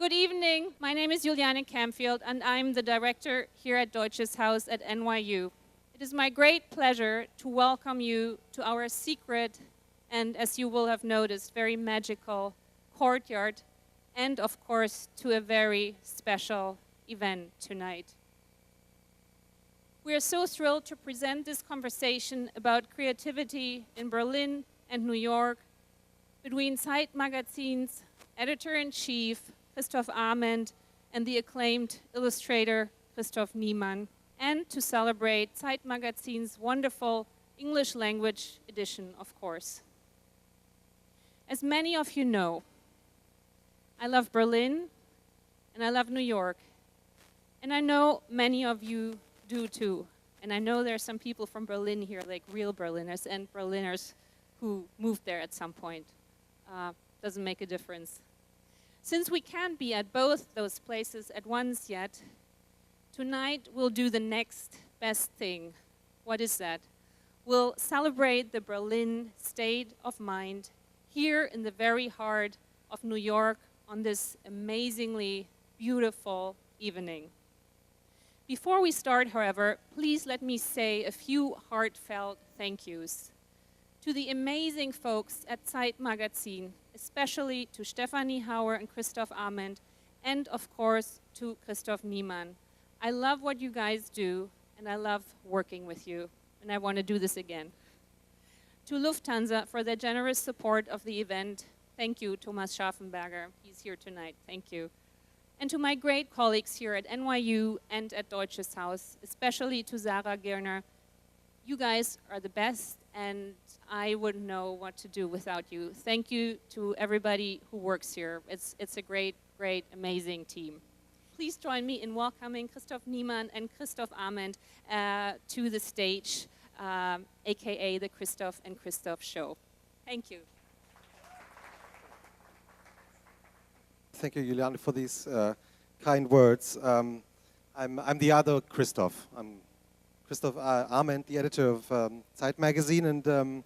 Good evening. My name is Juliane Campfield, and I'm the director here at Deutsches Haus at NYU. It is my great pleasure to welcome you to our secret and, as you will have noticed, very magical courtyard, and of course to a very special event tonight. We are so thrilled to present this conversation about creativity in Berlin and New York between ZEITmagazin's editor-in-chief, Christoph Amend, and the acclaimed illustrator, Christoph Niemann, and to celebrate ZEITmagazin's wonderful English language edition, of course. As many of you know, I love Berlin and I love New York, and I know many of you do too. And I know there are some people from Berlin here, like real Berliners and Berliners who moved there at some point. Doesn't make a difference. Since we can't be at both those places at once yet, tonight we'll do the next best thing. What is that? We'll celebrate the Berlin state of mind here in the very heart of New York on this amazingly beautiful evening. Before we start, however, please let me say a few heartfelt thank yous to the amazing folks at ZEITmagazin, especially to Stefanie Hauer and Christoph Amend, and of course to Christoph Niemann. I love what you guys do, and I love working with you, and I want to do this again. To Lufthansa for their generous support of the event. Thank you, Thomas Scharfenberger. He's here tonight. Thank you. And to my great colleagues here at NYU and at Deutsches Haus, especially to Sarah Girner. You guys are the best, and I wouldn't know what to do without you. Thank you to everybody who works here. It's a great, great, amazing team. Please join me in welcoming Christoph Niemann and Christoph Amend to the stage, aka the Christoph and Christoph Show. Thank you. Thank you, Juliane, for these kind words. I'm the other Christoph. I'm Christoph Amend, the editor of ZEITmagazin, and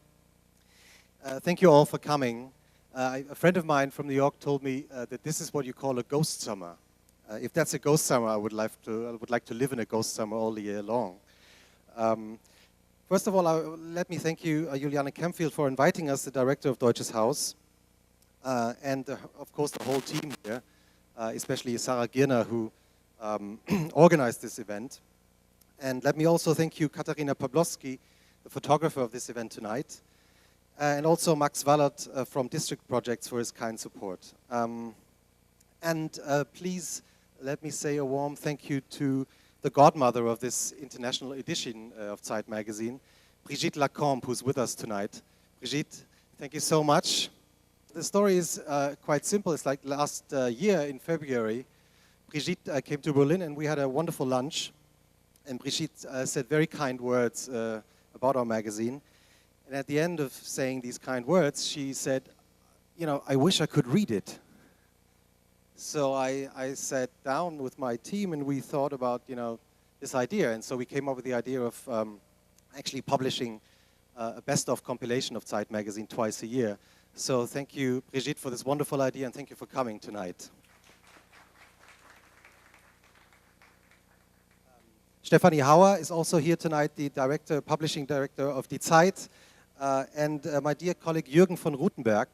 thank you all for coming. A friend of mine from New York told me that this is what you call a ghost summer. If that's a ghost summer, I would like to live in a ghost summer all year long. First of all, let me thank you, Juliane Campfield, for inviting us, the director of Deutsches Haus, and of course the whole team here, especially Sarah Girner, who organized this event. And let me also thank you, Katarina Pawlowski, the photographer of this event tonight, and also Max Wallert from District Projects for his kind support. Please let me say a warm thank you to the godmother of this international edition of ZEITmagazin, Brigitte Lacombe, who's with us tonight. Brigitte, thank you so much. The story is quite simple. It's like last year in February, Brigitte came to Berlin and we had a wonderful lunch. And Brigitte said very kind words about our magazine. And at the end of saying these kind words, she said, you know, I wish I could read it. So I sat down with my team and we thought about, you know, this idea. And so we came up with the idea of actually publishing a best-of compilation of ZEITmagazin twice a year. So thank you, Brigitte, for this wonderful idea, and thank you for coming tonight. Stefanie Hauer is also here tonight, the publishing director of Die Zeit, and my dear colleague Jürgen von Rutenberg,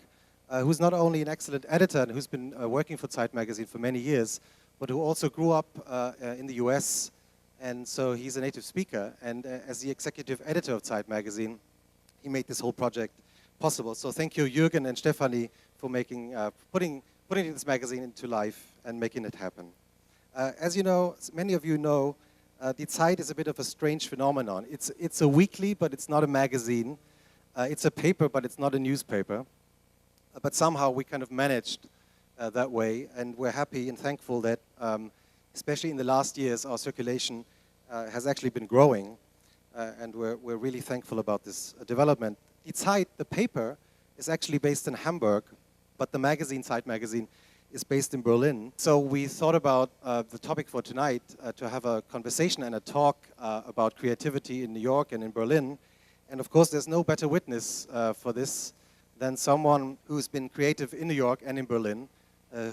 who's not only an excellent editor and who's been working for ZEITmagazin for many years, but who also grew up in the US, and so he's a native speaker. And as the executive editor of ZEITmagazin, he made this whole project possible. So thank you, Jürgen and Stefanie, for putting this magazine into life and making it happen. As you know, many of you know, Die Zeit is a bit of a strange phenomenon. It's a weekly, but it's not a magazine. It's a paper, but it's not a newspaper. But somehow we kind of managed that way, and we're happy and thankful that, especially in the last years, our circulation has actually been growing, and we're really thankful about this development. Die Zeit, the paper, is actually based in Hamburg, but the magazine, ZEITmagazin, is based in Berlin. So we thought about the topic for tonight to have a conversation and a talk about creativity in New York and in Berlin. And of course, there's no better witness for this than someone who's been creative in New York and in Berlin,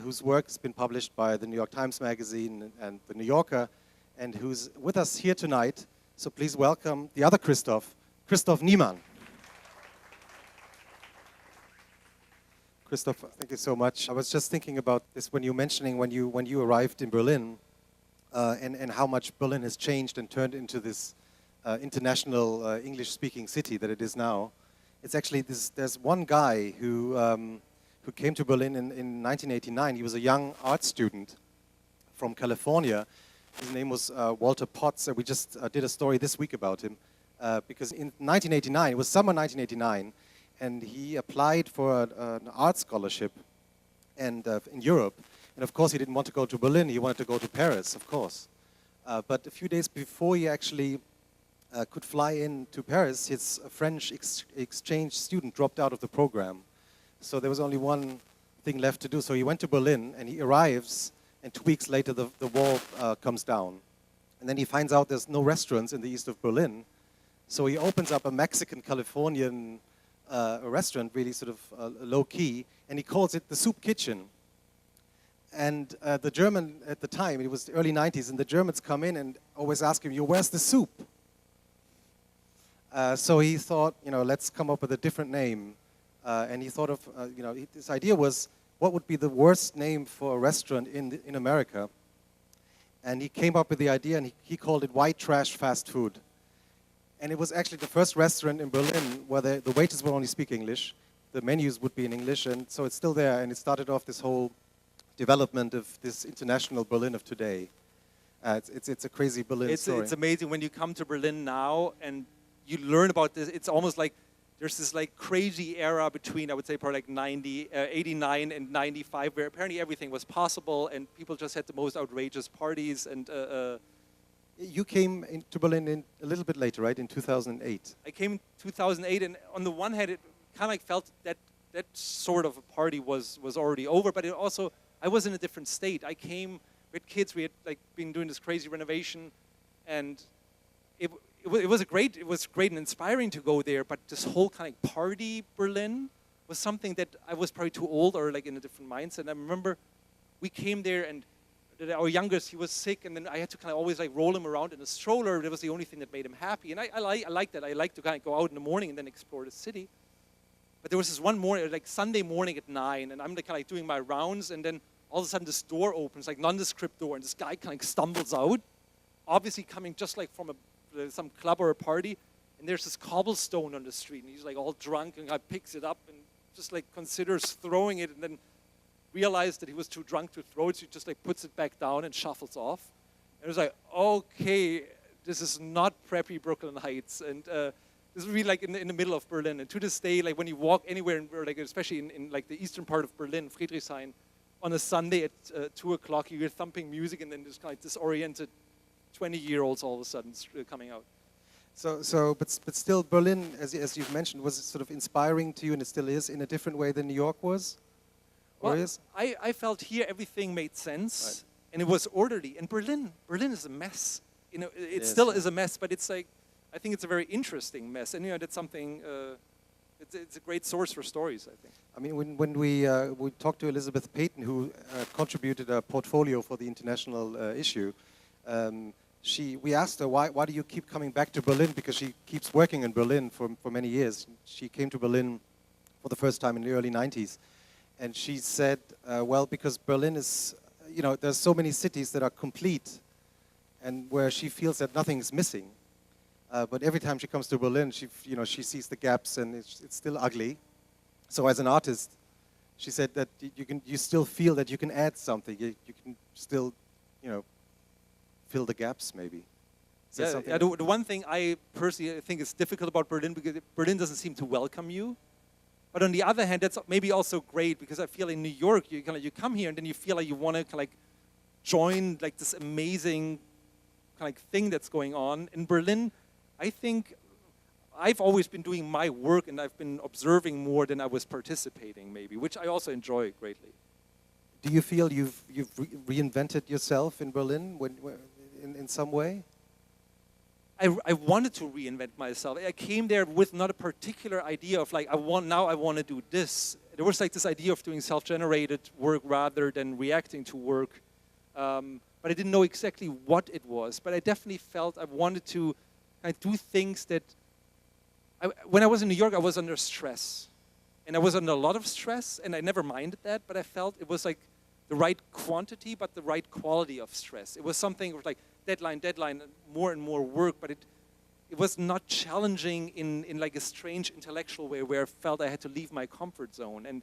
whose work has been published by the New York Times Magazine and the New Yorker, and who's with us here tonight. So please welcome the other Christoph, Christoph Niemann. Christoph, thank you so much. I was just thinking about this when you were mentioning when you arrived in Berlin, and how much Berlin has changed and turned into this international English-speaking city that it is now. It's actually there's one guy who came to Berlin in 1989. He was a young art student from California. His name was Walter Potts, and we just did a story this week about him because in 1989, it was summer 1989. And he applied for an art scholarship in Europe. And of course, he didn't want to go to Berlin. He wanted to go to Paris, of course. But a few days before he actually could fly in to Paris, his French exchange student dropped out of the program. So there was only one thing left to do. So he went to Berlin, and he arrives, and 2 weeks later, the wall comes down. And then he finds out there's no restaurants in the east of Berlin. So he opens up a Mexican-Californian a restaurant, really sort of low-key, and he calls it the Soup Kitchen. And the German, at the time, it was the early 90s, and the Germans come in and always ask him, where's the soup? So he thought, let's come up with a different name. And he thought of, his idea was, what would be the worst name for a restaurant in America? And he came up with the idea, and he called it white trash fast food. And it was actually the first restaurant in Berlin where the waiters would only speak English. The menus would be in English, and so it's still there. And it started off this whole development of this international Berlin of today. It's a crazy Berlin story. It's amazing when you come to Berlin now and you learn about this. It's almost like there's this like crazy era between, I would say, probably like 89 and 95, where apparently everything was possible and people just had the most outrageous parties and. You came to Berlin a little bit later, right? In 2008. I came in 2008, and on the one hand, it kind of like felt that that sort of a party was already over, but it also, I was in a different state. I came with kids. We had like been doing this crazy renovation, and it was great and inspiring to go there. But this whole kind of party Berlin was something that I was probably too old or like in a different mindset. And I remember we came there and. Our youngest, he was sick, and then I had to kind of always like roll him around in a stroller. That was the only thing that made him happy, and I like that. I like to kind of go out in the morning and then explore the city. But there was this one morning, like Sunday morning at 9, and I'm like kind of like doing my rounds, and then all of a sudden this door opens, like nondescript door, and this guy kind of stumbles out, obviously coming just like from some club or a party, and there's this cobblestone on the street, and he's like all drunk, and guy picks it up and just like considers throwing it, and then realized that he was too drunk to throw it, so he just like puts it back down and shuffles off. And it was like, okay, this is not preppy Brooklyn Heights, and this is really like in the middle of Berlin. And to this day, like when you walk anywhere, like especially in like the eastern part of Berlin, Friedrichshain, on a Sunday at 2 o'clock, you hear thumping music, and then there's kind of disoriented 20-year-olds all of a sudden coming out. But still, Berlin, as you've mentioned, was sort of inspiring to you, and it still is in a different way than New York was. Well, I felt here everything made sense, right. And it was orderly. And Berlin is a mess. It still is a mess, but it's like, I think it's a very interesting mess. And that's something, it's a great source for stories, I think. I mean, when we talked to Elizabeth Payton, who contributed a portfolio for the international issue, we asked her, why do you keep coming back to Berlin? Because she keeps working in Berlin for many years. She came to Berlin for the first time in the early 90s. And she said, well, because Berlin is, there's so many cities that are complete and where she feels that nothing is missing. But every time she comes to Berlin, she sees the gaps and it's still ugly. So as an artist, she said that you still feel that you can add something. You can still, fill the gaps maybe. The one thing I personally think is difficult about Berlin, because Berlin doesn't seem to welcome you. But on the other hand, that's maybe also great, because I feel in New York, you come here and then you feel like you want to like join like this amazing kind of thing that's going on. In Berlin, I think I've always been doing my work and I've been observing more than I was participating, maybe, which I also enjoy greatly. Do you feel you've reinvented yourself in Berlin in some way? I wanted to reinvent myself. I came there with not a particular idea of like, I want to do this. There was like this idea of doing self-generated work rather than reacting to work. But I didn't know exactly what it was. But I definitely felt I wanted to kind of do things that, when I was in New York, I was under stress. And I was under a lot of stress, and I never minded that, but I felt it was like the right quantity, but the right quality of stress. It was something like deadline, more and more work, but it was not challenging in like a strange intellectual way where I felt I had to leave my comfort zone. And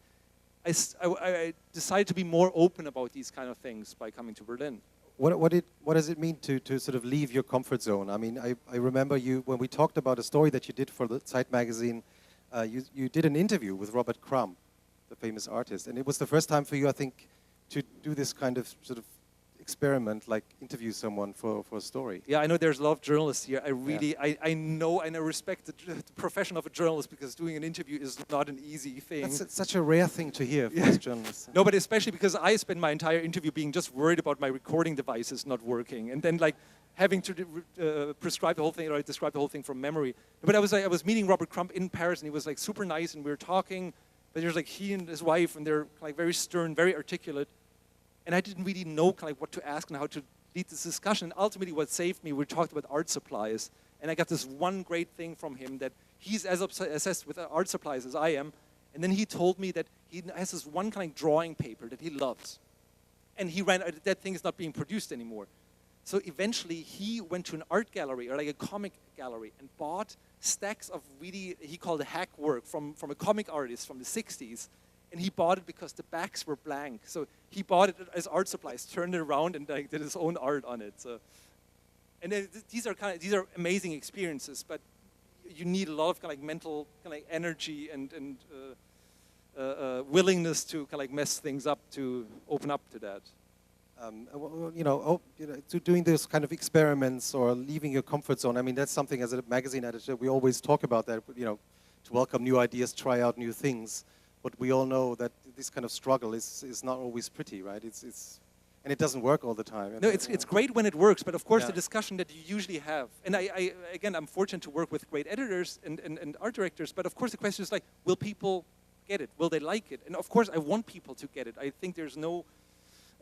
I decided to be more open about these kind of things by coming to Berlin. What does it mean to sort of leave your comfort zone? I mean, I remember you, when we talked about a story that you did for the Zeit magazine, you did an interview with Robert Crumb, the famous artist. And it was the first time for you, I think, to do this kind of sort of experiment, like interview someone for a story. Yeah, I know there's a lot of journalists here. I know and I respect the profession of a journalist, because doing an interview is not an easy thing. That's such a rare thing to hear from us journalists. No, but especially because I spent my entire interview being just worried about my recording devices not working, and then like having to prescribe the whole thing, or describe the whole thing from memory. But I was meeting Robert Crumb in Paris, and he was like super nice, and we were talking. But there's like he and his wife, and they're like very stern, very articulate. And I didn't really know like what to ask and how to lead this discussion. And ultimately, what saved me, we talked about art supplies, and I got this one great thing from him, that he's as obsessed with art supplies as I am. And then he told me that he has this one kind of drawing paper that he loves, and he ran that thing is not being produced anymore. So eventually, he went to an art gallery, or like a comic gallery, and bought stacks of really, he called it hack work from a comic artist from the 60s. And he bought it because the backs were blank. So he bought it as art supplies, turned it around, and like, did his own art on it. So, and these are amazing experiences, but you need a lot of kind of like mental kind of like energy and willingness to kind of like mess things up to open up to that. To doing those kind of experiments or leaving your comfort zone. I mean, that's something as a magazine editor we always talk about, that to welcome new ideas, try out new things. But we all know that this kind of struggle is not always pretty, right? And it doesn't work all the time. No, it's great when it works, but of course the discussion that you usually have, and again, I'm fortunate to work with great editors and art directors, but of course the question is like, will people get it? Will they like it? And of course I want people to get it. I think there's no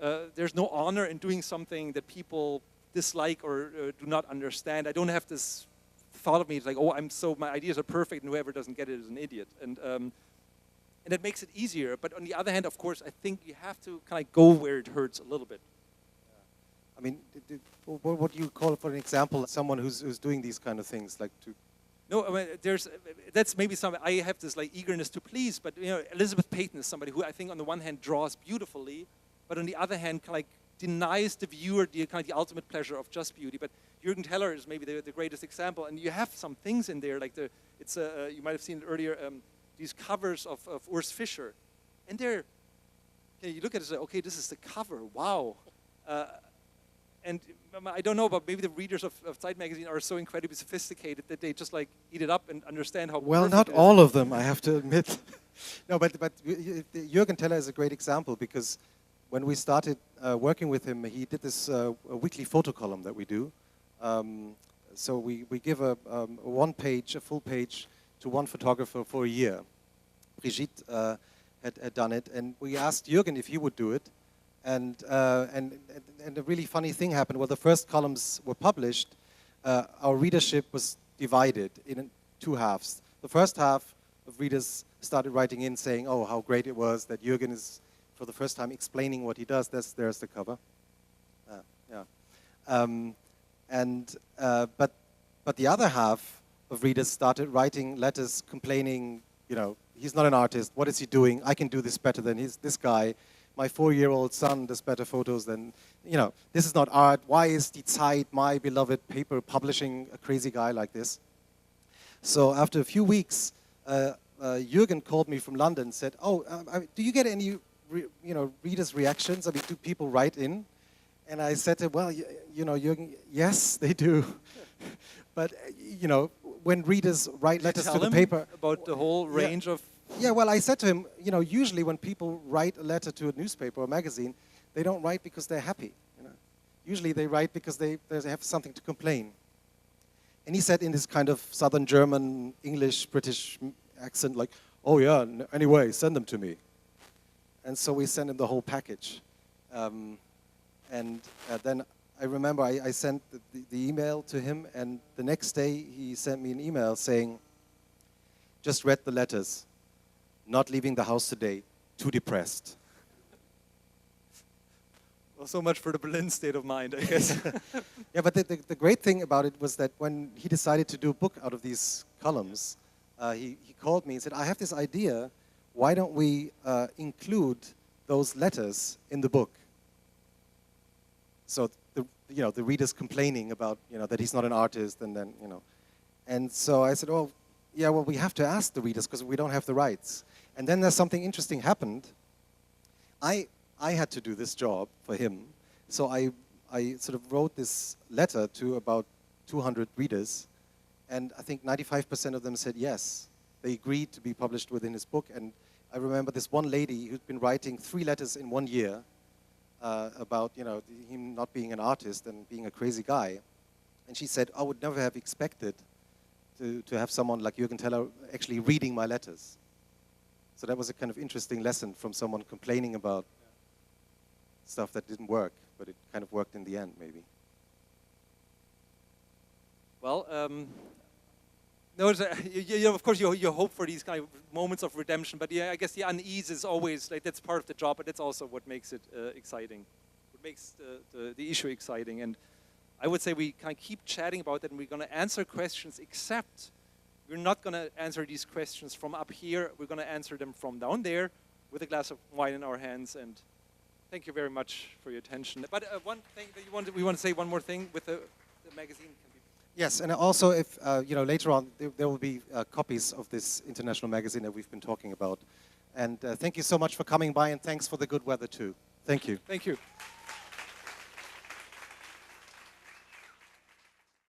honor in doing something that people dislike or do not understand. I don't have this thought of me, it's like, oh, my ideas are perfect, and whoever doesn't get it is an idiot. And it makes it easier. But on the other hand, of course, I think you have to kind of go where it hurts a little bit. I mean, what do you call, for an example, someone who's doing these kind of things, like to? No, I mean, that's maybe some. I have this like eagerness to please, but Elizabeth Peyton is somebody who I think on the one hand draws beautifully, but on the other hand, kind of like denies the viewer the kind of the ultimate pleasure of just beauty. But Jürgen Teller is maybe the greatest example, and you have some things in there like you might have seen it earlier. These covers of Urs Fischer, and you look at it and say, okay, this is the cover, wow. And I don't know, but maybe the readers of Zeit magazine are so incredibly sophisticated that they just like eat it up and understand how well, not all of them, I have to admit. No, but Jürgen Teller is a great example, because when we started working with him, he did this a weekly photo column that we do. So we give a full page, to one photographer for a year. Brigitte had done it, and we asked Jürgen if he would do it. And a really funny thing happened. Well, the first columns were published. Our readership was divided in two halves. The first half of readers started writing in saying, oh, how great it was that Jürgen is, for the first time, explaining what he does. There's the cover. But the other half of readers started writing letters complaining, he's not an artist, what is he doing? I can do this better than this guy. My 4-year-old son does better photos than, this is not art. Why is Die Zeit, my beloved paper, publishing a crazy guy like this? So after a few weeks, Jürgen called me from London and said, do you get any readers' reactions? I mean, do people write in? And I said to him, well, Jürgen, yes, they do. But, when readers write letters to the paper. About the whole range of. Yeah, well, I said to him, usually when people write a letter to a newspaper or magazine, they don't write because they're happy. Usually they write because they have something to complain. And he said in this kind of Southern German, English, British accent, like, oh yeah, anyway, send them to me. And so we sent him the whole package. Then I remember I sent the email to him, and the next day he sent me an email saying, just read the letters, not leaving the house today, too depressed. Well, so much for the Berlin state of mind, I guess. Yeah, but the great thing about it was that when he decided to do a book out of these columns, he called me and said, I have this idea, why don't we include those letters in the book? So the reader's complaining about that he's not an artist, and then and so I said, oh yeah, well we have to ask the readers because we don't have the rights. And then there's something interesting happened. I had to do this job for him, so I sort of wrote this letter to about 200 readers, and I think 95% of them said yes. They agreed to be published within his book. And I remember this one lady who'd been writing 3 letters in 1 year about him not being an artist and being a crazy guy, and she said, I would never have expected to have someone like Jürgen Teller actually reading my letters. So that was a kind of interesting lesson from someone complaining about stuff that didn't work, but it kind of worked in the end, maybe. Well, no, of course you hope for these kind of moments of redemption, but yeah, I guess the unease is always, like, that's part of the job, but that's also what makes it exciting, what makes the issue exciting. And I would say we kind of keep chatting about that, and we're going to answer questions, except we're not going to answer these questions from up here. We're going to answer them from down there with a glass of wine in our hands. And thank you very much for your attention. But one thing that we want to say one more thing with the magazine. Yes, and also if, later on there will be copies of this international magazine that we've been talking about. And thank you so much for coming by, and thanks for the good weather too. Thank you. Thank you.